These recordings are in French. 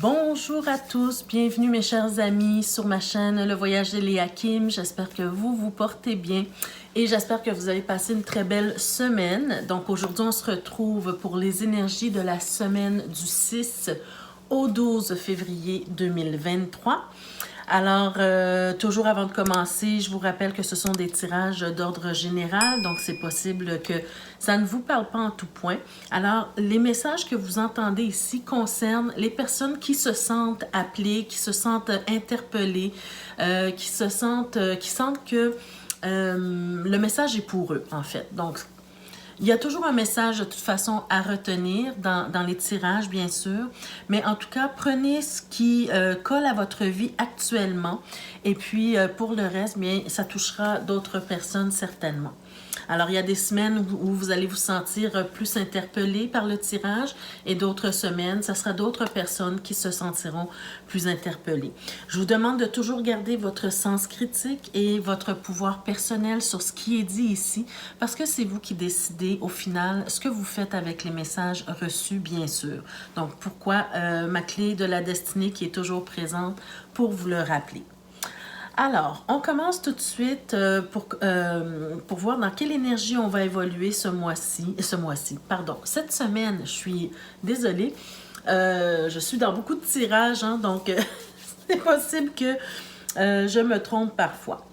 Bonjour à tous, bienvenue mes chers amis sur ma chaîne Le Voyage de Léa Kim. J'espère que vous vous portez bien et j'espère que vous avez passé une très belle semaine. Donc aujourd'hui, on se retrouve pour les énergies de la semaine du 6 au 12 février 2023. Alors, toujours avant de commencer, je vous rappelle que ce sont des tirages d'ordre général, donc c'est possible que ça ne vous parle pas en tout point. Alors, les messages que vous entendez ici concernent les personnes qui se sentent appelées, qui se sentent interpellées, qui sentent que le message est pour eux, en fait. Donc, il y a toujours un message de toute façon à retenir dans les tirages, bien sûr, mais en tout cas, prenez ce qui colle à votre vie actuellement et puis pour le reste, bien, ça touchera d'autres personnes certainement. Alors, il y a des semaines où vous allez vous sentir plus interpellé par le tirage et d'autres semaines, ça sera d'autres personnes qui se sentiront plus interpellées. Je vous demande de toujours garder votre sens critique et votre pouvoir personnel sur ce qui est dit ici parce que c'est vous qui décidez au final ce que vous faites avec les messages reçus, bien sûr. Donc, pourquoi ma clé de la destinée qui est toujours présente pour vous le rappeler. Alors, on commence tout de suite pour voir dans quelle énergie on va évoluer cette semaine. Je suis désolée, je suis dans beaucoup de tirages, hein, donc c'est possible que je me trompe parfois.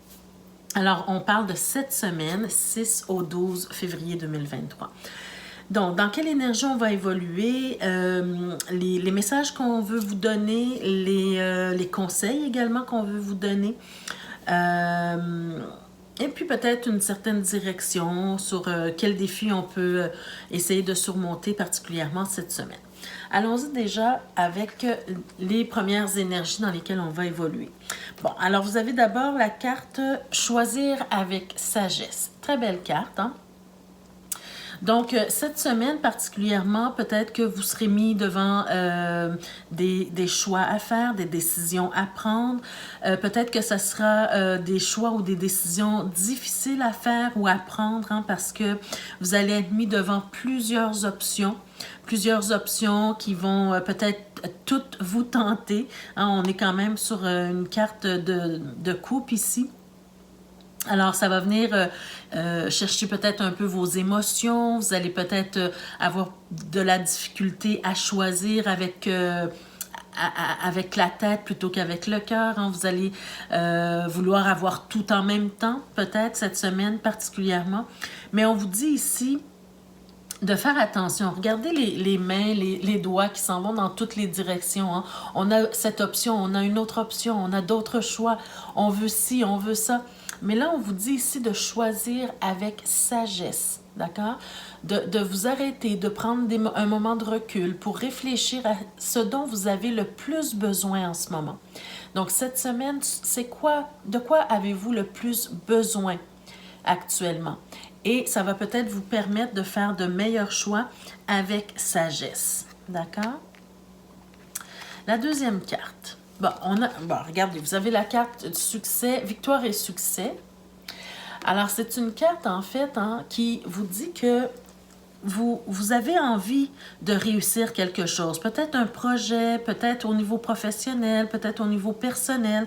Alors, on parle de cette semaine, 6 au 12 février 2023. Donc, dans quelle énergie on va évoluer, les messages qu'on veut vous donner, les conseils également qu'on veut vous donner, et puis peut-être une certaine direction sur quel défi on peut essayer de surmonter particulièrement cette semaine. Allons-y déjà avec les premières énergies dans lesquelles on va évoluer. Bon, alors vous avez d'abord la carte « Choisir avec sagesse ». Très belle carte, hein? Donc, cette semaine particulièrement, peut-être que vous serez mis devant des choix à faire, des décisions à prendre. Peut-être que ce sera des choix ou des décisions difficiles à faire ou à prendre, hein, parce que vous allez être mis devant plusieurs options qui vont peut-être toutes vous tenter. Hein, on est quand même sur une carte de coupe ici. Alors, ça va venir chercher peut-être un peu vos émotions. Vous allez peut-être avoir de la difficulté à choisir avec la tête plutôt qu'avec le cœur. Hein. Vous allez vouloir avoir tout en même temps, peut-être cette semaine particulièrement. Mais on vous dit ici de faire attention. Regardez les mains, les doigts qui s'en vont dans toutes les directions. Hein. On a cette option, on a une autre option, on a d'autres choix. On veut ci, on veut ça. Mais là, on vous dit ici de choisir avec sagesse, d'accord? De vous arrêter, de prendre un moment de recul pour réfléchir à ce dont vous avez le plus besoin en ce moment. Donc, cette semaine, de quoi avez-vous le plus besoin actuellement? Et ça va peut-être vous permettre de faire de meilleurs choix avec sagesse, d'accord? La deuxième carte. Bon, regardez, vous avez la carte du succès, victoire et succès. Alors, c'est une carte, en fait, hein, qui vous dit que vous avez envie de réussir quelque chose. Peut-être un projet, peut-être au niveau professionnel, peut-être au niveau personnel.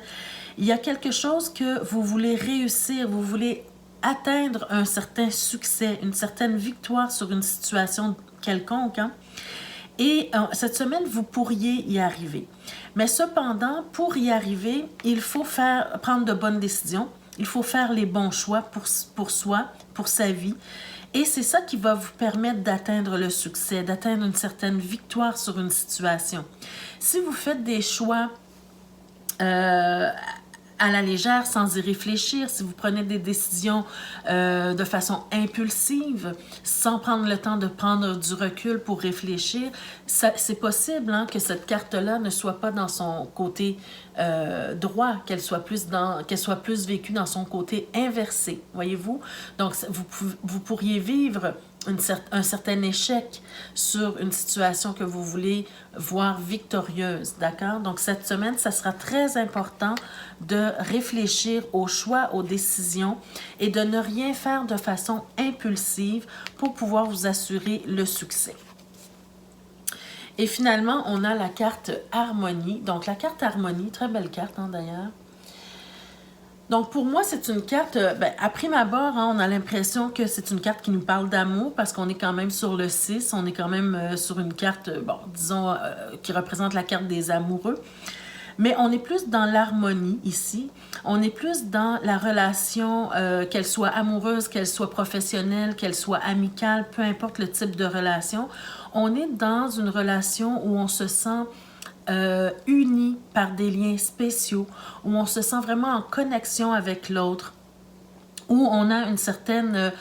Il y a quelque chose que vous voulez réussir, vous voulez atteindre un certain succès, une certaine victoire sur une situation quelconque, hein? Et cette semaine, vous pourriez y arriver. Mais cependant, pour y arriver, il faut prendre de bonnes décisions. Il faut faire les bons choix pour soi, pour sa vie. Et c'est ça qui va vous permettre d'atteindre le succès, d'atteindre une certaine victoire sur une situation. Si vous faites des choix à la légère, sans y réfléchir, si vous prenez des décisions de façon impulsive, sans prendre le temps de prendre du recul pour réfléchir, c'est possible, hein, que cette carte-là ne soit pas dans son côté droit, qu'elle soit plus vécue dans son côté inversé, voyez-vous? Donc, vous pourriez vivre un certain échec sur une situation que vous voulez voir victorieuse, d'accord? Donc, cette semaine, ça sera très important de réfléchir aux choix, aux décisions et de ne rien faire de façon impulsive pour pouvoir vous assurer le succès. Et finalement, on a la carte Harmonie. Donc, la carte Harmonie, très belle carte hein, d'ailleurs. Donc, pour moi, c'est une carte, à prime abord, hein, on a l'impression que c'est une carte qui nous parle d'amour parce qu'on est quand même sur le 6, on est quand même sur une carte, disons, qui représente la carte des amoureux. Mais on est plus dans l'harmonie ici. On est plus dans la relation, qu'elle soit amoureuse, qu'elle soit professionnelle, qu'elle soit amicale, peu importe le type de relation. On est dans une relation où on se sent unis par des liens spéciaux, où on se sent vraiment en connexion avec l'autre, où on a une certaine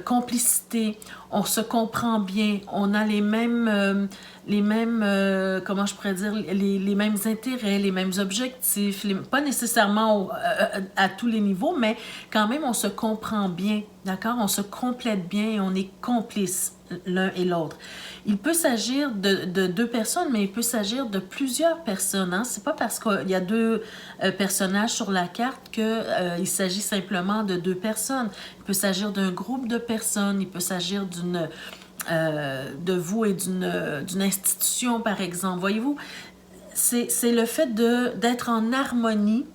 complicité, on se comprend bien, on a les mêmes comment je pourrais dire, les mêmes intérêts, les mêmes objectifs, pas nécessairement à tous les niveaux, mais quand même on se comprend bien, d'accord? On se complète bien et on est complices l'un et l'autre. Il peut s'agir de deux personnes, mais il peut s'agir de plusieurs personnes. Hein? C'est pas parce qu'il y a deux personnages sur la carte qu'il s'agit simplement de deux personnes. Il peut s'agir d'un groupe de personnes, il peut s'agir de vous et d'une institution, par exemple. Voyez-vous, c'est le fait d'être en harmonie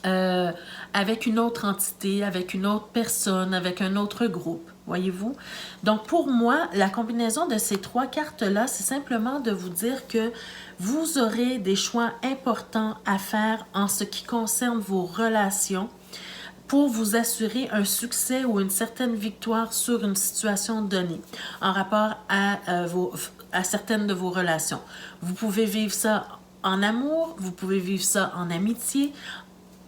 avec une autre entité, avec une autre personne, avec un autre groupe. Voyez-vous? Donc, pour moi, la combinaison de ces trois cartes-là, c'est simplement de vous dire que vous aurez des choix importants à faire en ce qui concerne vos relations pour vous assurer un succès ou une certaine victoire sur une situation donnée en rapport à certaines de vos relations. Vous pouvez vivre ça en amour, vous pouvez vivre ça en amitié,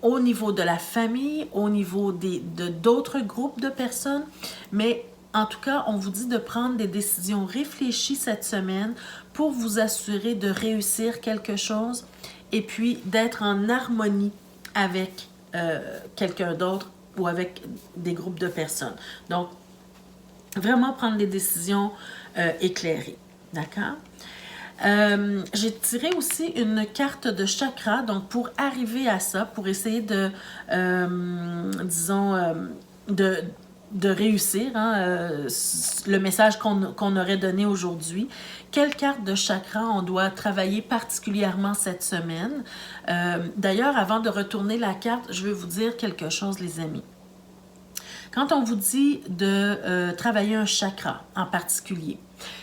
au niveau de la famille, au niveau d'autres groupes de personnes, mais en tout cas, on vous dit de prendre des décisions réfléchies cette semaine pour vous assurer de réussir quelque chose et puis d'être en harmonie avec quelqu'un d'autre ou avec des groupes de personnes. Donc, vraiment prendre des décisions éclairées. D'accord? J'ai tiré aussi une carte de chakra, donc pour arriver à ça, pour essayer de, disons, de réussir hein, le message qu'on aurait donné aujourd'hui. Quelle carte de chakra on doit travailler particulièrement cette semaine? D'ailleurs, avant de retourner la carte, je vais vous dire quelque chose, les amis. Quand on vous dit de travailler un chakra en particulier,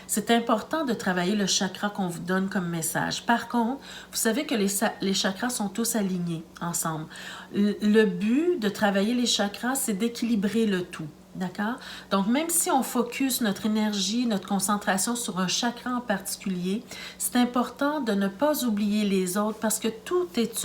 c'est important de travailler le chakra qu'on vous donne comme message. Par contre, vous savez que les chakras sont tous alignés ensemble. Le but de travailler les chakras, c'est d'équilibrer le tout. D'accord? Donc, même si on focus notre énergie, notre concentration sur un chakra en particulier, c'est important de ne pas oublier les autres parce que tout est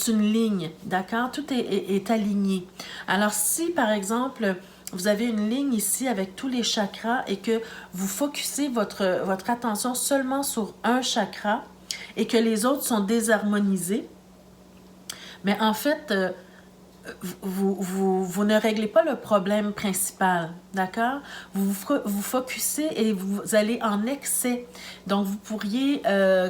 une ligne. D'accord? Tout est aligné. Alors, si, par exemple, vous avez une ligne ici avec tous les chakras et que vous focussez votre attention seulement sur un chakra et que les autres sont désharmonisés, mais en fait, vous ne réglez pas le problème principal, d'accord? Vous focussez et vous allez en excès. Donc, vous pourriez,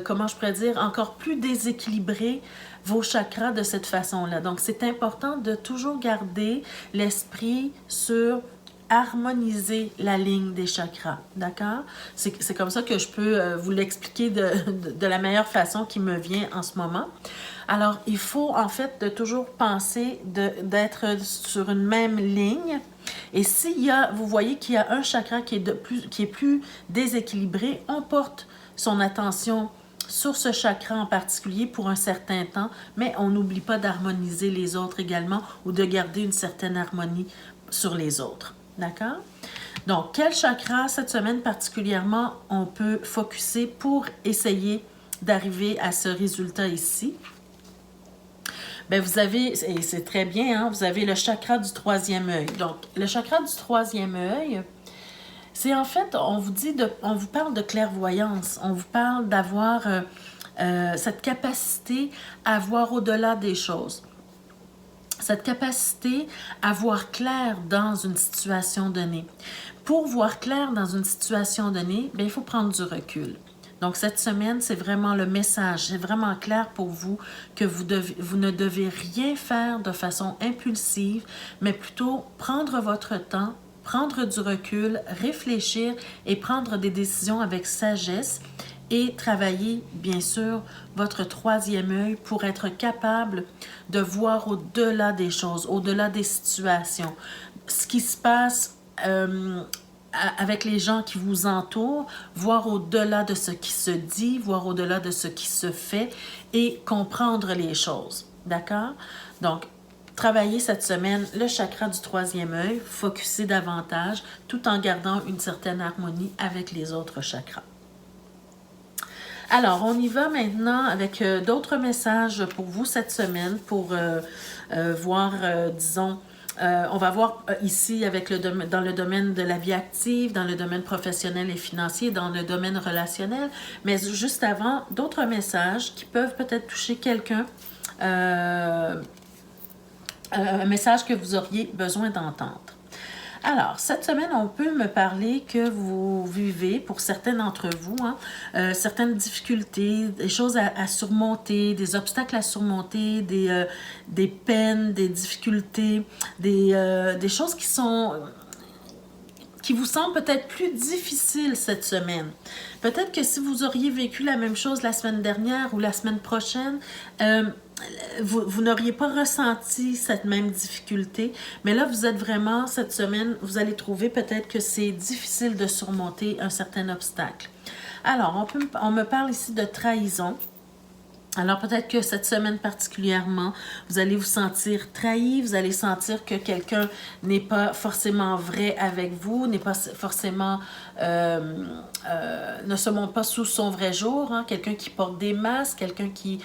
comment je pourrais dire, encore plus déséquilibrer vos chakras de cette façon-là. Donc, c'est important de toujours garder l'esprit sur harmoniser la ligne des chakras, d'accord? C'est comme ça que je peux vous l'expliquer de la meilleure façon qui me vient en ce moment. Alors, il faut en fait de toujours penser d'être sur une même ligne. Et vous voyez qu'il y a un chakra qui est plus déséquilibré, on porte son attention sur ce chakra en particulier pour un certain temps, mais on n'oublie pas d'harmoniser les autres également ou de garder une certaine harmonie sur les autres. D'accord? Donc, quel chakra cette semaine particulièrement on peut focuser pour essayer d'arriver à ce résultat ici? Bien, vous avez, et c'est très bien, hein, vous avez le chakra du troisième œil. Donc, le chakra du troisième œil, c'est en fait, on vous parle de clairvoyance, on vous parle d'avoir cette capacité à voir au-delà des choses. Cette capacité à voir clair dans une situation donnée. Pour voir clair dans une situation donnée, bien, il faut prendre du recul. Donc, cette semaine, c'est vraiment le message. C'est vraiment clair pour vous que vous ne devez rien faire de façon impulsive, mais plutôt prendre votre temps prendre du recul, réfléchir et prendre des décisions avec sagesse et travailler, bien sûr, votre troisième œil pour être capable de voir au-delà des choses, au-delà des situations. Ce qui se passe avec les gens qui vous entourent, voir au-delà de ce qui se dit, voir au-delà de ce qui se fait et comprendre les choses. D'accord? Donc, travailler cette semaine le chakra du troisième œil, focuser davantage tout en gardant une certaine harmonie avec les autres chakras. Alors, on y va maintenant avec d'autres messages pour vous cette semaine pour voir, disons, on va voir ici avec dans le domaine de la vie active, dans le domaine professionnel et financier, dans le domaine relationnel, mais juste avant, d'autres messages qui peuvent peut-être toucher quelqu'un, un message que vous auriez besoin d'entendre. Alors, cette semaine, on peut me parler que vous vivez, pour certains d'entre vous, certaines difficultés, des choses à surmonter, des obstacles à surmonter, des peines, des difficultés, des choses qui vous semblent peut-être plus difficiles cette semaine. Peut-être que si vous auriez vécu la même chose la semaine dernière ou la semaine prochaine, vous n'auriez pas ressenti cette même difficulté, mais là, vous êtes vraiment, cette semaine, vous allez trouver peut-être que c'est difficile de surmonter un certain obstacle. Alors, on me parle ici de trahison. Alors, peut-être que cette semaine particulièrement, vous allez vous sentir trahi, vous allez sentir que quelqu'un n'est pas forcément vrai avec vous, n'est pas forcément, ne se montre pas sous son vrai jour, quelqu'un qui porte des masques, quelqu'un qui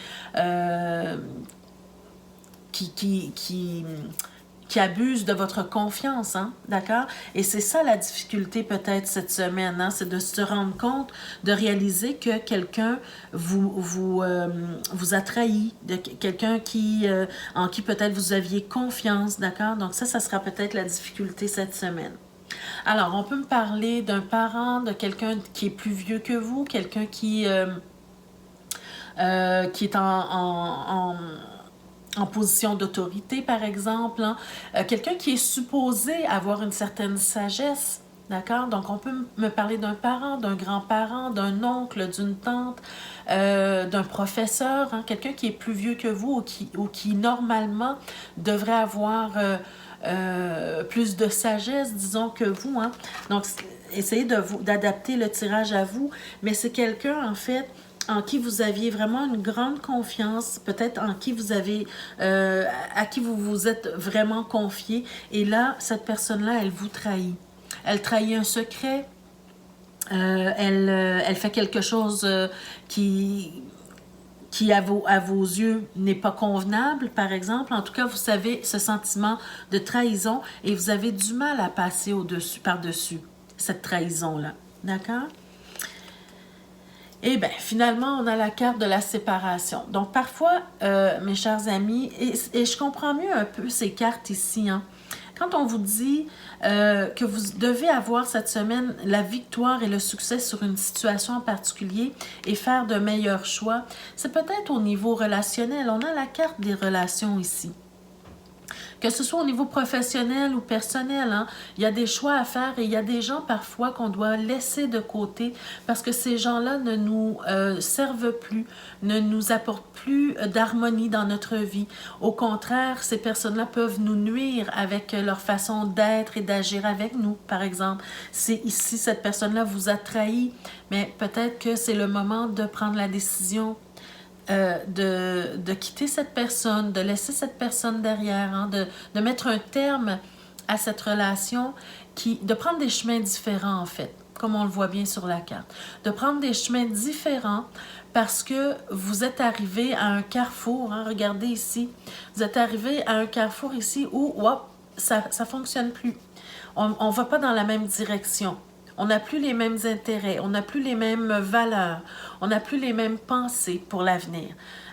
abuse de votre confiance, d'accord? Et c'est ça la difficulté peut-être cette semaine, c'est de se rendre compte, de réaliser que quelqu'un vous a trahi, de quelqu'un en qui peut-être vous aviez confiance, d'accord? Donc ça sera peut-être la difficulté cette semaine. Alors, on peut me parler d'un parent, de quelqu'un qui est plus vieux que vous, quelqu'un qui est en position d'autorité, par exemple. Quelqu'un qui est supposé avoir une certaine sagesse, d'accord? Donc, on peut me parler d'un parent, d'un grand-parent, d'un oncle, d'une tante, d'un professeur, quelqu'un qui est plus vieux que vous ou qui normalement devrait avoir plus de sagesse, disons, que vous. Donc, essayez d'adapter le tirage à vous, mais c'est quelqu'un, en fait, en qui vous aviez vraiment une grande confiance, peut-être en qui vous avez, à qui vous vous êtes vraiment confié. Et là, cette personne-là, elle vous trahit. Elle trahit un secret. Elle fait quelque chose qui à vos yeux n'est pas convenable, par exemple. En tout cas, vous savez ce sentiment de trahison et vous avez du mal à passer par-dessus cette trahison-là. D'accord? Et bien, finalement, on a la carte de la séparation. Donc, parfois, mes chers amis, et je comprends mieux un peu ces cartes ici, quand on vous dit que vous devez avoir cette semaine la victoire et le succès sur une situation en particulier et faire de meilleurs choix, c'est peut-être au niveau relationnel. On a la carte des relations ici. Que ce soit au niveau professionnel ou personnel, il y a des choix à faire et il y a des gens parfois qu'on doit laisser de côté parce que ces gens-là ne nous servent plus, ne nous apportent plus d'harmonie dans notre vie. Au contraire, ces personnes-là peuvent nous nuire avec leur façon d'être et d'agir avec nous, par exemple. Si ici, cette personne-là vous a trahi, mais peut-être que c'est le moment de prendre la décision de quitter cette personne, de laisser cette personne derrière, de mettre un terme à cette relation, de prendre des chemins différents en fait, comme on le voit bien sur la carte. De prendre des chemins différents parce que vous êtes arrivé à un carrefour, regardez ici, vous êtes arrivé à un carrefour ici où ça ne fonctionne plus. On ne va pas dans la même direction. On n'a plus les mêmes intérêts, on n'a plus les mêmes valeurs, on n'a plus les mêmes pensées pour l'avenir.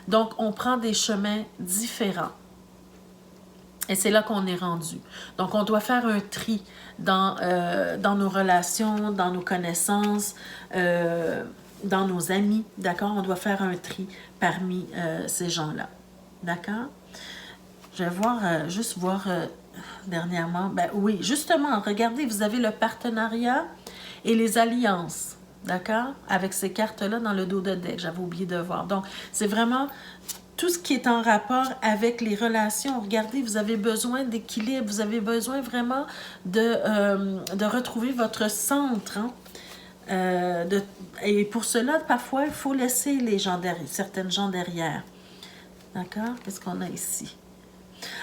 Donc, on prend des chemins différents. Et c'est là qu'on est rendu. Donc, on doit faire un tri dans nos relations, dans nos connaissances, dans nos amis, d'accord? On doit faire un tri parmi ces gens-là, d'accord? Je vais juste voir dernièrement? Ben oui, justement, regardez, vous avez le partenariat et les alliances, d'accord? Avec ces cartes-là dans le dos de deck, j'avais oublié de voir. Donc, c'est vraiment tout ce qui est en rapport avec les relations. Regardez, vous avez besoin d'équilibre, vous avez besoin vraiment de retrouver votre centre, hein? Et pour cela, parfois, il faut laisser les gens derrière, certaines gens derrière. D'accord? Qu'est-ce qu'on a ici?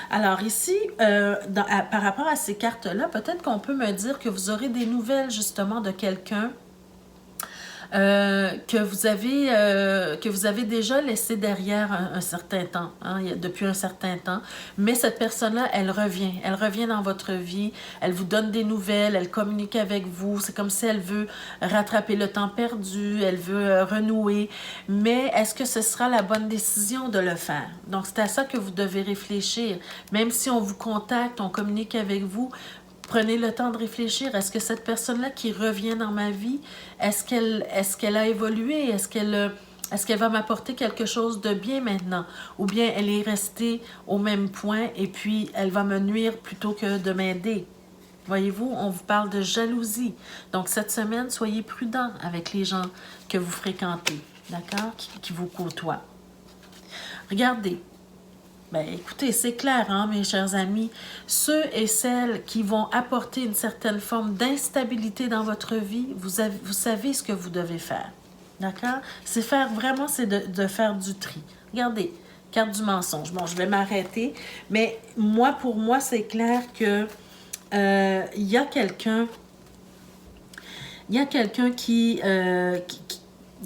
Alors ici, par rapport à ces cartes-là, peut-être qu'on peut me dire que vous aurez des nouvelles justement de quelqu'un que vous avez déjà laissé derrière un certain temps, hein, depuis un certain temps. Mais cette personne-là, elle revient dans votre vie, elle vous donne des nouvelles, elle communique avec vous, c'est comme si elle veut rattraper le temps perdu, elle veut renouer. Mais est-ce que ce sera la bonne décision de le faire? Donc, c'est à ça que vous devez réfléchir. Même si on vous contacte, on communique avec vous, prenez le temps de réfléchir. Est-ce que cette personne-là qui revient dans ma vie, est-ce qu'elle a évolué? Est-ce qu'elle va m'apporter quelque chose de bien maintenant? Ou bien elle est restée au même point et puis elle va me nuire plutôt que de m'aider? Voyez-vous, on vous parle de jalousie. Donc, cette semaine, soyez prudents avec les gens que vous fréquentez, d'accord? Qui vous côtoient. Regardez. Ben, écoutez, c'est clair, hein, mes chers amis. Ceux et celles qui vont apporter une certaine forme d'instabilité dans votre vie, vous savez ce que vous devez faire. D'accord? C'est de faire du tri. Regardez, carte du mensonge. Bon, je vais m'arrêter. Mais pour moi, c'est clair que il y a quelqu'un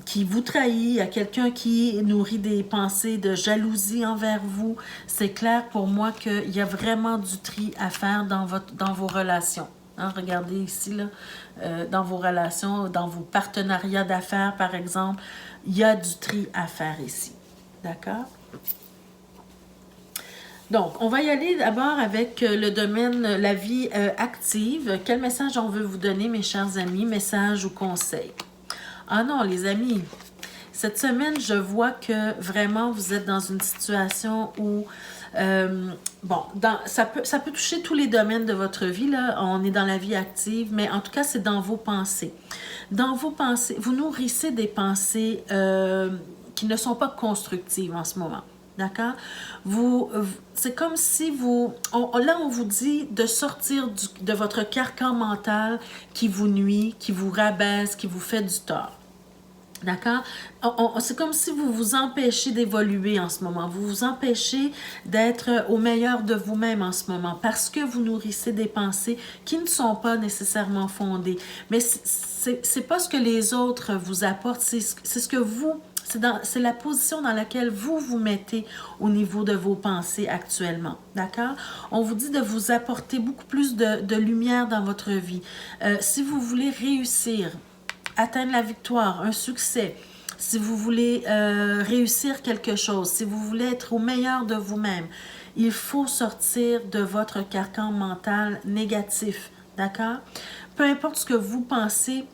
qui vous trahit, à quelqu'un qui nourrit des pensées de jalousie envers vous. C'est clair pour moi qu'il y a vraiment du tri à faire dans vos relations. Hein, regardez ici, là, dans vos relations, dans vos partenariats d'affaires, par exemple, il y a du tri à faire ici. D'accord? Donc, on va y aller d'abord avec le domaine, la vie active. Quel message on veut vous donner, mes chers amis? Message ou conseil? Ah non, les amis, cette semaine, je vois que vraiment, vous êtes dans une situation où, ça peut toucher tous les domaines de votre vie, là. On est dans la vie active, mais en tout cas, c'est dans vos pensées. Dans vos pensées, vous nourrissez des pensées qui ne sont pas constructives en ce moment. D'accord? C'est comme si là, on vous dit de sortir de votre carcan mental qui vous nuit, qui vous rabaisse, qui vous fait du tort. D'accord? C'est comme si vous vous empêchez d'évoluer en ce moment. Vous vous empêchez d'être au meilleur de vous-même en ce moment parce que vous nourrissez des pensées qui ne sont pas nécessairement fondées. Mais c'est pas ce que les autres vous apportent, c'est ce que vous... C'est la position dans laquelle vous vous mettez au niveau de vos pensées actuellement. D'accord? On vous dit de vous apporter beaucoup plus de lumière dans votre vie. Si vous voulez réussir, atteindre la victoire, un succès, si vous voulez réussir quelque chose, si vous voulez être au meilleur de vous-même, il faut sortir de votre carcan mental négatif. D'accord? Peu importe ce que vous pensez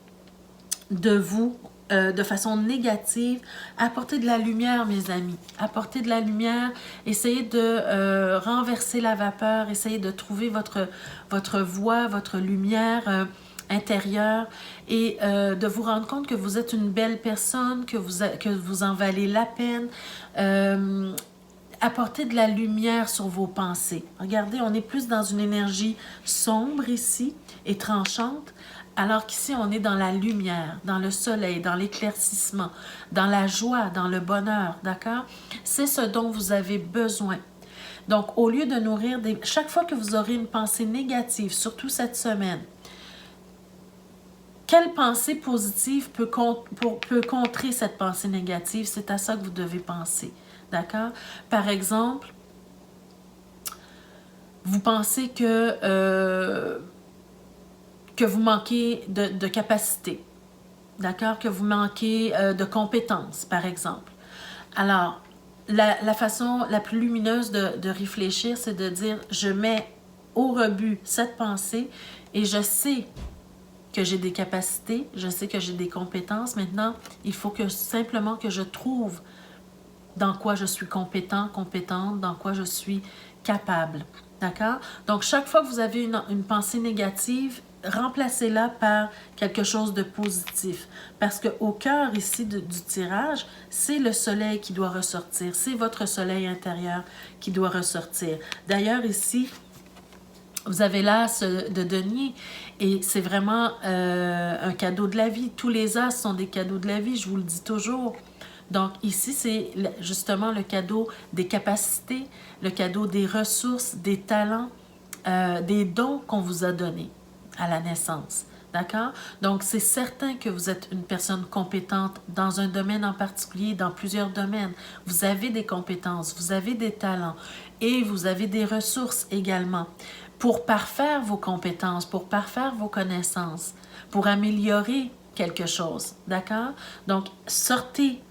de vous, de façon négative, apportez de la lumière, mes amis. Apportez de la lumière, essayez de renverser la vapeur, essayez de trouver votre voie, votre lumière intérieure et de vous rendre compte que vous êtes une belle personne, que vous en valez la peine. Apportez de la lumière sur vos pensées. Regardez, on est plus dans une énergie sombre ici et tranchante, alors qu'ici, on est dans la lumière, dans le soleil, dans l'éclaircissement, dans la joie, dans le bonheur, d'accord? C'est ce dont vous avez besoin. Donc, au lieu de nourrir chaque fois que vous aurez une pensée négative, surtout cette semaine, quelle pensée positive peut contrer cette pensée négative? C'est à ça que vous devez penser, d'accord? Par exemple, vous pensez que vous manquez de capacité, d'accord? Que vous manquez de compétences, par exemple. Alors, la façon la plus lumineuse de réfléchir, c'est de dire, je mets au rebut cette pensée et je sais que j'ai des capacités, je sais que j'ai des compétences. Maintenant, il faut simplement que je trouve dans quoi je suis compétente, dans quoi je suis capable. D'accord? Donc, chaque fois que vous avez une pensée négative, remplacez-la par quelque chose de positif. Parce qu'au cœur ici du tirage, c'est le soleil qui doit ressortir. C'est votre soleil intérieur qui doit ressortir. D'ailleurs, ici, vous avez l'as de denier et c'est vraiment un cadeau de la vie. Tous les as sont des cadeaux de la vie, je vous le dis toujours. Donc ici, c'est justement le cadeau des capacités, le cadeau des ressources, des talents, des dons qu'on vous a donnés à la naissance. D'accord? Donc, c'est certain que vous êtes une personne compétente dans un domaine en particulier, dans plusieurs domaines. Vous avez des compétences, vous avez des talents et vous avez des ressources également pour parfaire vos compétences, pour parfaire vos connaissances, pour améliorer quelque chose. D'accord? Donc, sortez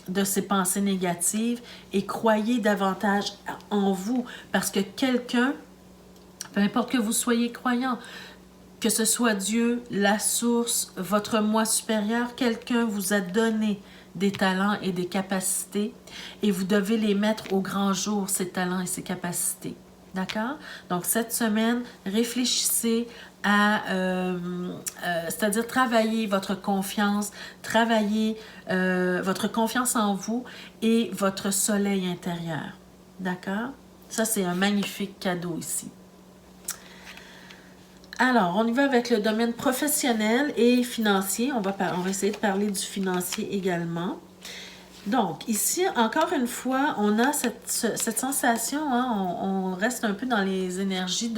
de ces pensées négatives et croyez davantage en vous parce que quelqu'un, peu importe que vous soyez croyant, que ce soit Dieu, la source, votre moi supérieur, quelqu'un vous a donné des talents et des capacités et vous devez les mettre au grand jour, ces talents et ces capacités. D'accord? Donc, cette semaine, réfléchissez à, c'est-à-dire travailler votre confiance, travailler votre confiance en vous et votre soleil intérieur. D'accord? Ça, c'est un magnifique cadeau ici. Alors, on y va avec le domaine professionnel et financier. On va essayer de parler du financier également. Donc, ici, encore une fois, on a cette sensation, hein, on reste un peu dans les énergies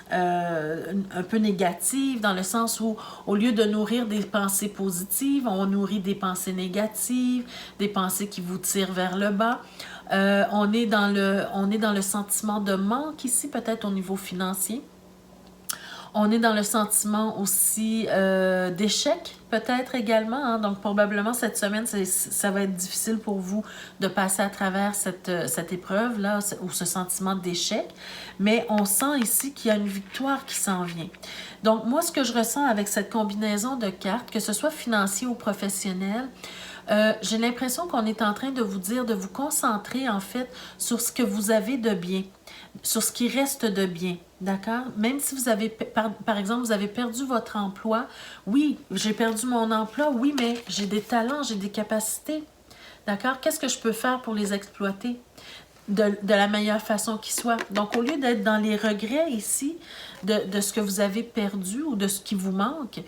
un peu négatives, dans le sens où, au lieu de nourrir des pensées positives, on nourrit des pensées négatives, des pensées qui vous tirent vers le bas. On est dans le sentiment de manque ici, peut-être au niveau financier. On est dans le sentiment aussi d'échec, peut-être également. Hein? Donc, probablement, cette semaine, ça va être difficile pour vous de passer à travers cette épreuve-là, ou ce sentiment d'échec. Mais on sent ici qu'il y a une victoire qui s'en vient. Donc, moi, ce que je ressens avec cette combinaison de cartes, que ce soit financier ou professionnel, j'ai l'impression qu'on est en train de vous dire de vous concentrer, en fait, sur ce que vous avez de bien, sur ce qui reste de bien, d'accord? Même si vous avez, par exemple, vous avez perdu votre emploi, oui, j'ai perdu mon emploi, oui, mais j'ai des talents, j'ai des capacités, d'accord? Qu'est-ce que je peux faire pour les exploiter de la meilleure façon qui soit? Donc, au lieu d'être dans les regrets ici, de ce que vous avez perdu ou de ce qui vous manque,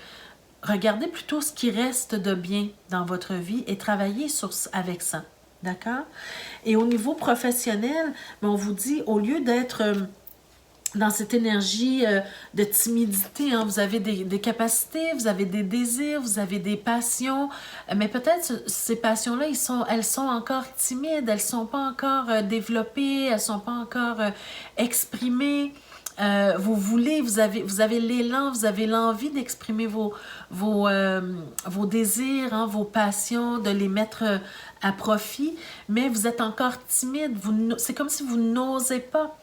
regardez plutôt ce qui reste de bien dans votre vie et travaillez avec ça. D'accord? Et au niveau professionnel, on vous dit, au lieu d'être dans cette énergie de timidité, hein, vous avez des capacités, vous avez des désirs, vous avez des passions, mais peut-être ces passions-là, elles sont encore timides, elles ne sont pas encore développées, elles ne sont pas encore exprimées. Vous avez l'élan, vous avez l'envie d'exprimer vos désirs, hein, vos passions, de les mettre à profit, mais vous êtes encore timide. C'est comme si vous n'osez pas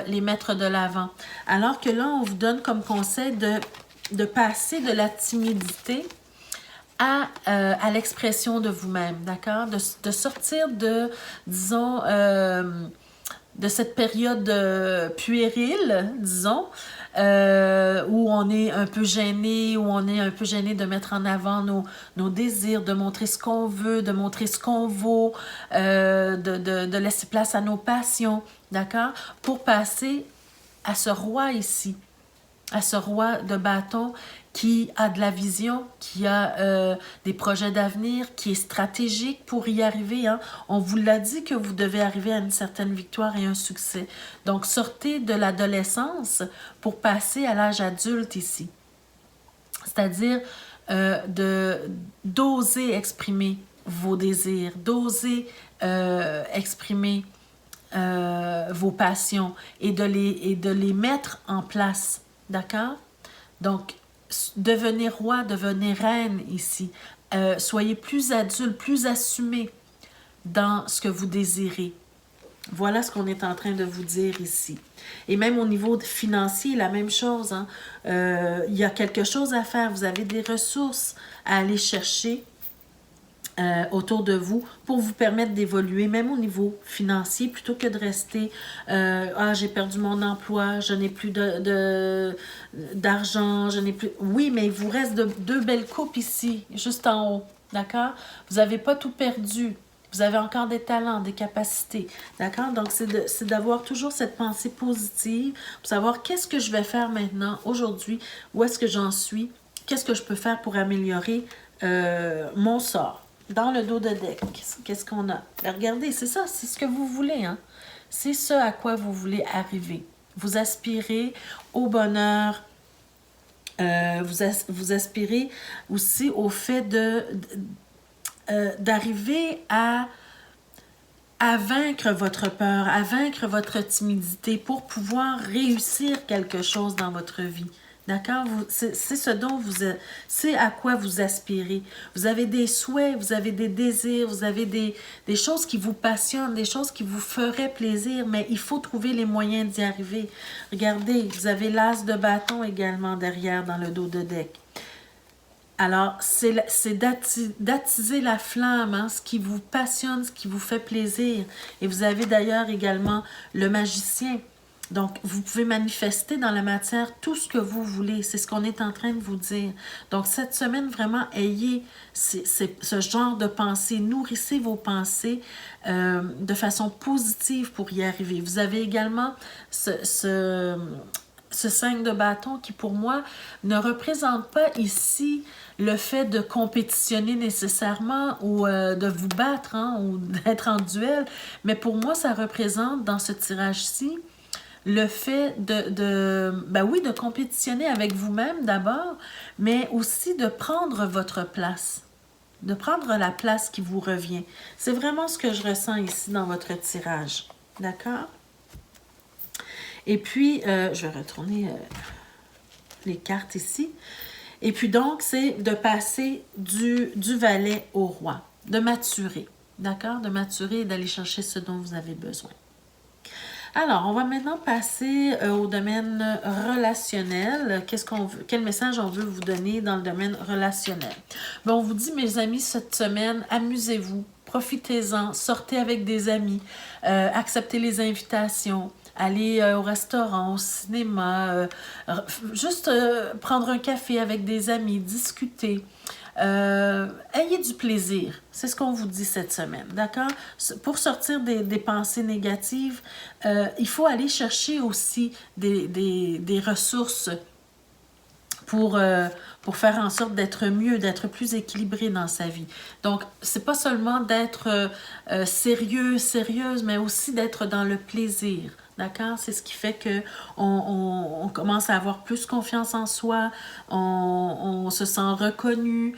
les mettre de l'avant. Alors que là, on vous donne comme conseil de passer de la timidité à l'expression de vous-même, d'accord? De sortir disons, de cette période puérile, disons, où on est un peu gêné, de mettre en avant nos désirs, de montrer ce qu'on veut, de montrer ce qu'on vaut, de laisser place à nos passions, d'accord? Pour passer à ce roi ici, à ce roi de bâton qui a de la vision, qui a des projets d'avenir, qui est stratégique pour y arriver. Hein. On vous l'a dit que vous devez arriver à une certaine victoire et un succès. Donc, sortez de l'adolescence pour passer à l'âge adulte ici. C'est-à-dire d'oser exprimer vos désirs, d'oser exprimer vos passions et de les mettre en place. D'accord? Donc, devenez roi, devenez reine ici. Soyez plus adulte, plus assumé dans ce que vous désirez. Voilà ce qu'on est en train de vous dire ici. Et même au niveau financier, la même chose. Hein? Il y a quelque chose à faire. Vous avez des ressources à aller chercher autour de vous pour vous permettre d'évoluer, même au niveau financier, plutôt que de rester ah, j'ai perdu mon emploi, je n'ai plus d'argent, je n'ai plus... Oui, mais il vous reste deux belles coupes ici, juste en haut, d'accord? Vous n'avez pas tout perdu. Vous avez encore des talents, des capacités, d'accord? Donc, c'est d'avoir toujours cette pensée positive pour savoir qu'est-ce que je vais faire maintenant, aujourd'hui, où est-ce que j'en suis, qu'est-ce que je peux faire pour améliorer mon sort. Dans le dos de deck, qu'est-ce qu'on a? Regardez, c'est ça, c'est ce que vous voulez, hein? C'est ce à quoi vous voulez arriver. Vous aspirez au bonheur, vous aspirez aussi au fait d'arriver à vaincre votre peur, à vaincre votre timidité pour pouvoir réussir quelque chose dans votre vie. D'accord? C'est ce dont c'est à quoi vous aspirez. Vous avez des souhaits, vous avez des désirs, vous avez des choses qui vous passionnent, des choses qui vous feraient plaisir, mais il faut trouver les moyens d'y arriver. Regardez, vous avez l'as de bâton également derrière dans le dos de deck. Alors, c'est d'attiser la flamme, hein, ce qui vous passionne, ce qui vous fait plaisir. Et vous avez d'ailleurs également le magicien. Donc, vous pouvez manifester dans la matière tout ce que vous voulez. C'est ce qu'on est en train de vous dire. Donc, cette semaine, vraiment, ayez ce genre de pensée. Nourrissez vos pensées de façon positive pour y arriver. Vous avez également ce 5 de bâton qui, pour moi, ne représente pas ici le fait de compétitionner nécessairement ou de vous battre, hein, ou d'être en duel. Mais pour moi, ça représente, dans ce tirage-ci, le fait de compétitionner avec vous-même d'abord, mais aussi de prendre votre place, de prendre la place qui vous revient. C'est vraiment ce que je ressens ici dans votre tirage. D'accord? Et puis, je vais retourner les cartes ici. Et puis donc, c'est de passer du valet au roi, de maturer. D'accord? De maturer et d'aller chercher ce dont vous avez besoin. Alors, on va maintenant passer au domaine relationnel. Quel message on veut vous donner dans le domaine relationnel? Bon, on vous dit, mes amis, cette semaine, amusez-vous, profitez-en, sortez avec des amis, acceptez les invitations, allez au restaurant, au cinéma, juste prendre un café avec des amis, discuter. Ayez du plaisir. C'est ce qu'on vous dit cette semaine, d'accord? Pour sortir des pensées négatives, il faut aller chercher aussi des ressources pour faire en sorte d'être mieux, d'être plus équilibré dans sa vie. Donc, c'est pas seulement d'être sérieux, sérieuse, mais aussi d'être dans le plaisir. D'accord? C'est ce qui fait qu'on commence à avoir plus confiance en soi, on se sent reconnu,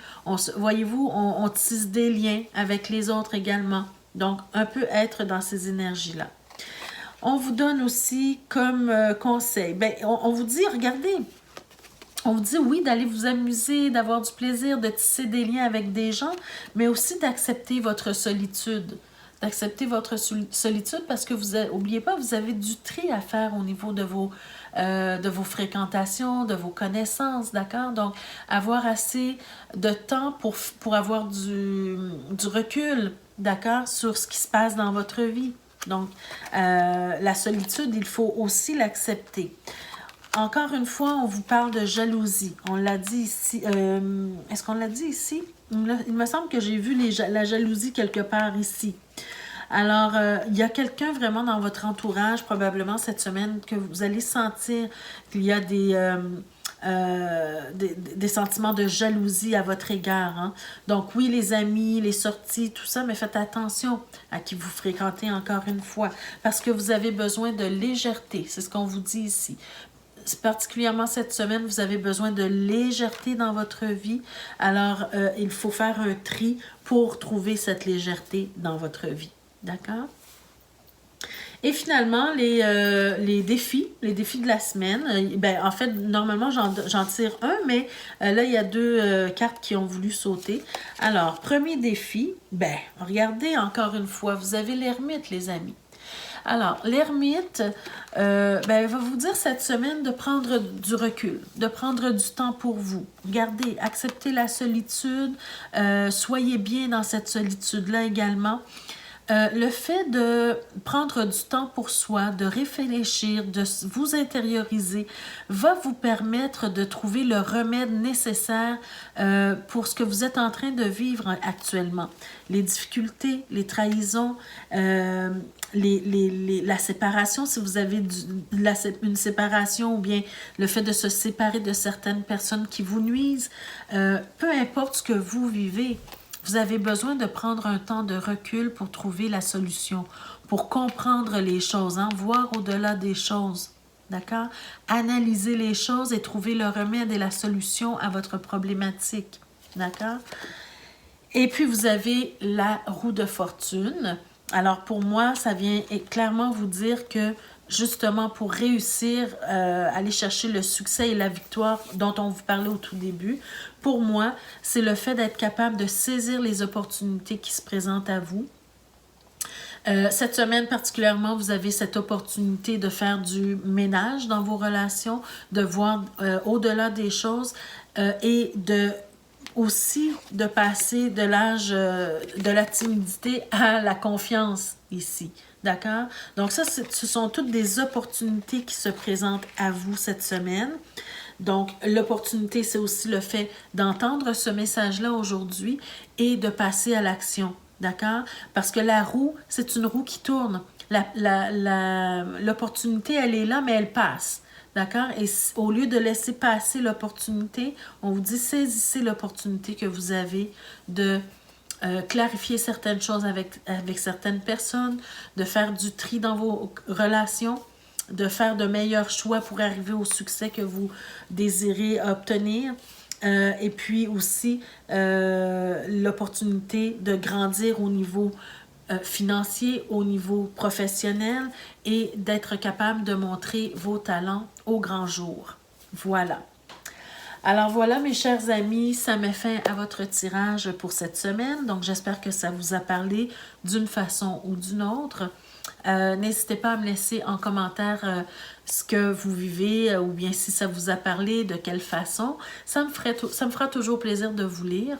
voyez-vous, on tisse des liens avec les autres également. Donc, un peu être dans ces énergies-là. On vous donne aussi comme conseil, on vous dit, regardez, on vous dit oui, d'aller vous amuser, d'avoir du plaisir, de tisser des liens avec des gens, mais aussi d'accepter votre solitude. D'accepter votre solitude parce que n'oubliez pas, vous avez du tri à faire au niveau de vos fréquentations, de vos connaissances, d'accord? Donc, avoir assez de temps pour avoir du recul, d'accord, sur ce qui se passe dans votre vie. Donc, la solitude, il faut aussi l'accepter. Encore une fois, on vous parle de jalousie. On l'a dit ici. Est-ce qu'on l'a dit ici? Il me semble que j'ai vu la jalousie quelque part ici. Alors, il y a quelqu'un vraiment dans votre entourage, probablement cette semaine, que vous allez sentir qu'il y a des sentiments de jalousie à votre égard. Hein? Donc oui, les amis, les sorties, tout ça, mais faites attention à qui vous fréquentez encore une fois, parce que vous avez besoin de légèreté. C'est ce qu'on vous dit ici. Particulièrement cette semaine, vous avez besoin de légèreté dans votre vie. Alors, il faut faire un tri pour trouver cette légèreté dans votre vie. D'accord? Et finalement, les défis de la semaine. En fait, normalement, j'en tire un, mais là, il y a deux cartes qui ont voulu sauter. Alors, premier défi, regardez encore une fois, vous avez l'ermite, les amis. Alors, l'ermite va vous dire cette semaine de prendre du recul, de prendre du temps pour vous. Gardez, acceptez la solitude, soyez bien dans cette solitude-là également. Le fait de prendre du temps pour soi, de réfléchir, de vous intérioriser, va vous permettre de trouver le remède nécessaire pour ce que vous êtes en train de vivre actuellement. Les difficultés, les trahisons, la séparation, si vous avez une séparation ou bien le fait de se séparer de certaines personnes qui vous nuisent, peu importe ce que vous vivez, vous avez besoin de prendre un temps de recul pour trouver la solution, pour comprendre les choses, hein, voir au-delà des choses, d'accord? Analyser les choses et trouver le remède et la solution à votre problématique, d'accord? Et puis, vous avez la roue de fortune. Alors, pour moi, ça vient clairement vous dire que justement pour réussir, aller chercher le succès et la victoire dont on vous parlait au tout début, pour moi, c'est le fait d'être capable de saisir les opportunités qui se présentent à vous. Cette semaine particulièrement, vous avez cette opportunité de faire du ménage dans vos relations, de voir au-delà des choses et aussi de passer de l'âge de la timidité à la confiance ici. D'accord? Donc ça, ce sont toutes des opportunités qui se présentent à vous cette semaine. Donc, l'opportunité, c'est aussi le fait d'entendre ce message-là aujourd'hui et de passer à l'action. D'accord? Parce que la roue, c'est une roue qui tourne. L'opportunité, elle est là, mais elle passe. D'accord? Et au lieu de laisser passer l'opportunité, on vous dit saisissez l'opportunité que vous avez de clarifier certaines choses avec certaines personnes, de faire du tri dans vos relations, de faire de meilleurs choix pour arriver au succès que vous désirez obtenir. Et puis aussi l'opportunité de grandir au niveau financier, au niveau professionnel et d'être capable de montrer vos talents au grand jour. Voilà. Alors voilà, mes chers amis, ça met fin à votre tirage pour cette semaine. Donc, j'espère que ça vous a parlé d'une façon ou d'une autre. N'hésitez pas à me laisser en commentaire ce que vous vivez ou bien si ça vous a parlé, de quelle façon. Ça me fera toujours plaisir de vous lire.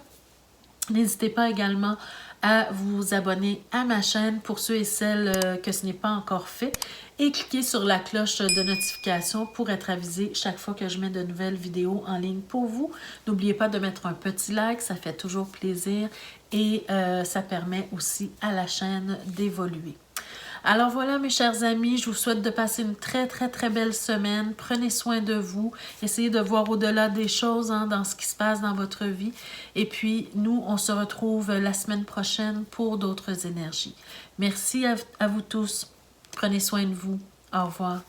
N'hésitez pas également à vous abonner à ma chaîne pour ceux et celles que ce n'est pas encore fait et cliquez sur la cloche de notification pour être avisé chaque fois que je mets de nouvelles vidéos en ligne pour vous. N'oubliez pas de mettre un petit like, ça fait toujours plaisir et ça permet aussi à la chaîne d'évoluer. Alors voilà mes chers amis, je vous souhaite de passer une très très très belle semaine. Prenez soin de vous, essayez de voir au-delà des choses dans ce qui se passe dans votre vie. Et puis nous, on se retrouve la semaine prochaine pour d'autres énergies. Merci à vous tous. Prenez soin de vous. Au revoir.